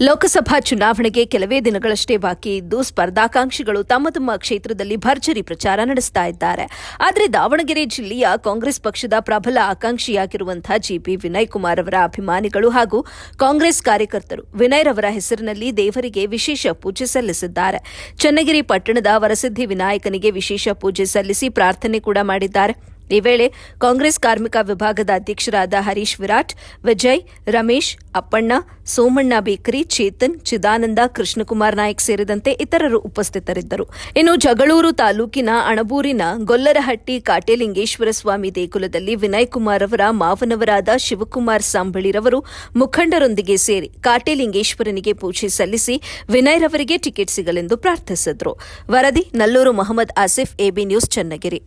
ಲೋಕಸಭಾ ಚುನಾವಣೆಗೆ ಕೆಲವೇ ದಿನಗಳಷ್ಟೇ ಬಾಕಿ ಇದ್ದು ಸ್ಪರ್ಧಾಕಾಂಕ್ಷಿಗಳು ತಮ್ಮ ಕ್ಷೇತ್ರದಲ್ಲಿ ಭರ್ಜರಿ ಪ್ರಚಾರ ನಡೆಸ್ತಾ ಇದ್ದಾರೆ. ಆದರೆ ದಾವಣಗೆರೆ ಜಿಲ್ಲೆಯ ಕಾಂಗ್ರೆಸ್ ಪಕ್ಷದ ಪ್ರಬಲ ಆಕಾಂಕ್ಷಿಯಾಗಿರುವಂತಹ ಜಿಬಿ ವಿನಯ್ ಕುಮಾರ್ ಅವರ ಅಭಿಮಾನಿಗಳು ಹಾಗೂ ಕಾಂಗ್ರೆಸ್ ಕಾರ್ಯಕರ್ತರು ವಿನಯ್ ರವರ ಹೆಸರಿನಲ್ಲಿ ದೇವರಿಗೆ ವಿಶೇಷ ಪೂಜೆ ಸಲ್ಲಿಸಿದ್ದಾರೆ. ಚನ್ನಗಿರಿ ಪಟ್ಟಣದ ವರಸಿದ್ಧಿ ವಿನಾಯಕನಿಗೆ ವಿಶೇಷ ಪೂಜೆ ಸಲ್ಲಿಸಿ ಪ್ರಾರ್ಥನೆ ಕೂಡ ಮಾಡಿದ್ದಾರೆ. ಈ ವೇಳೆ ಕಾಂಗ್ರೆಸ್ ಕಾರ್ಮಿಕ ವಿಭಾಗದ ಅಧ್ಯಕ್ಷರಾದ ಹರೀಶ್ ವಿರಾಟ್, ವಿಜಯ್, ರಮೇಶ್, ಅಪ್ಪಣ್ಣ, ಸೋಮಣ್ಣ ಬೇಕರಿ, ಚೇತನ್, ಚಿದಾನಂದ, ಕೃಷ್ಣಕುಮಾರ್ ನಾಯ್ಕ್ ಸೇರಿದಂತೆ ಇತರರು ಉಪಸ್ಥಿತರಿದ್ದರು. ಇನ್ನು ಜಗಳೂರು ತಾಲೂಕಿನ ಅಣಬೂರಿನ ಗೊಲ್ಲರಹಟ್ಟಿ ಕಾಟೇಲಿಂಗೇಶ್ವರ ಸ್ವಾಮಿ ದೇಗುಲದಲ್ಲಿ ವಿನಯ್ ಕುಮಾರ್ ಅವರ ಮಾವನವರಾದ ಶಿವಕುಮಾರ್ ಸಂಬಳಿರವರು ಮುಖಂಡರೊಂದಿಗೆ ಸೇರಿ ಕಾಟೇಲಿಂಗೇಶ್ವರನಿಗೆ ಪೂಜೆ ಸಲ್ಲಿಸಿ ವಿನಯ್ ರವರಿಗೆ ಟಿಕೆಟ್ ಸಿಗಲೆಂದು ಪ್ರಾರ್ಥಿಸಿದರು. ವರದಿ ನಲ್ಲೂರು ಮೊಹಮ್ಮದ್ ಆಸಿಫ್, ಎಬಿ ನ್ಯೂಸ್, ಚನ್ನಗಿರಿ.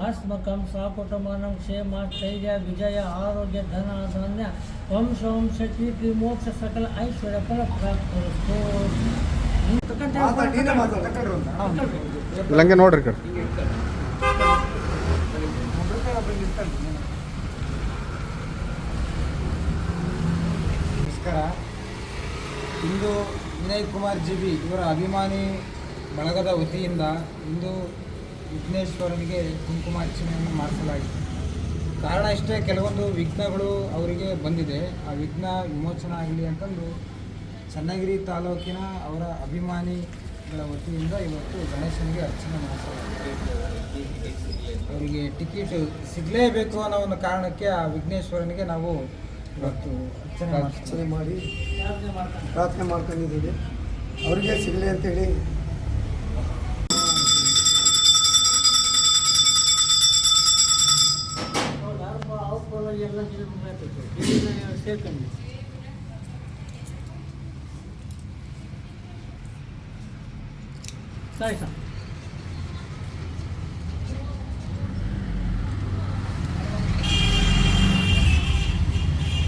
ಹಾಸ್ಮಕಂ ಸಾಕುಟಮಾನಂ ಕ್ಷೇಮ ಸ್ಥೈರ್ಯ ವಿಜಯ ಆರೋಗ್ಯ ಧನ ಧಾನ್ಯ ವಂಶ ಕೀರ್ತಿ ಮೋಕ್ಷ ಸಕಲ ಐಶ್ವರ್ಯ ಫಲ ಪ್ರಾಪ್ತಿಸ್ತು. ನೋಡ್ರಿ ನಮಸ್ಕಾರ. ಇಂದು ವಿನಯ್ ಕುಮಾರ್ ಜಿಬಿ ಇವರ ಅಭಿಮಾನಿ ಬಳಗದ ವತಿಯಿಂದ ಇಂದು ವಿಘ್ನೇಶ್ವರನಿಗೆ ಕುಂಕುಮಾರ್ಚನೆಯನ್ನು ಮಾಡಿಸಲಾಗಿದೆ. ಕಾರಣ ಇಷ್ಟೇ, ಕೆಲವೊಂದು ವಿಘ್ನಗಳು ಅವರಿಗೆ ಬಂದಿದೆ. ಆ ವಿಘ್ನ ವಿಮೋಚನೆ ಆಗಲಿ ಅಂತಂದು ಚನ್ನಗಿರಿ ತಾಲೂಕಿನ ಅವರ ಅಭಿಮಾನಿಗಳ ವತಿಯಿಂದ ಇವತ್ತು ಗಣೇಶನಿಗೆ ಅರ್ಚನೆ ಮಾಡಿಸಲಾಗಿದೆ. ಅವರಿಗೆ ಟಿಕೆಟ್ ಸಿಗಲೇಬೇಕು ಅನ್ನೋ ಒಂದು ಕಾರಣಕ್ಕೆ ಆ ವಿಘ್ನೇಶ್ವರನಿಗೆ ನಾವು ಇವತ್ತು ಅರ್ಚನೆ ಮಾಡಿ ಪ್ರಾರ್ಥನೆ ಮಾಡ್ಕೊಂಡಿದ್ದೀವಿ. ಅವರಿಗೆ ಸಿಗಲಿ ಅಂತೇಳಿ ಎಲ್ಲ ಸೇರ್ಕೊಂಡು ಸಾಯಿ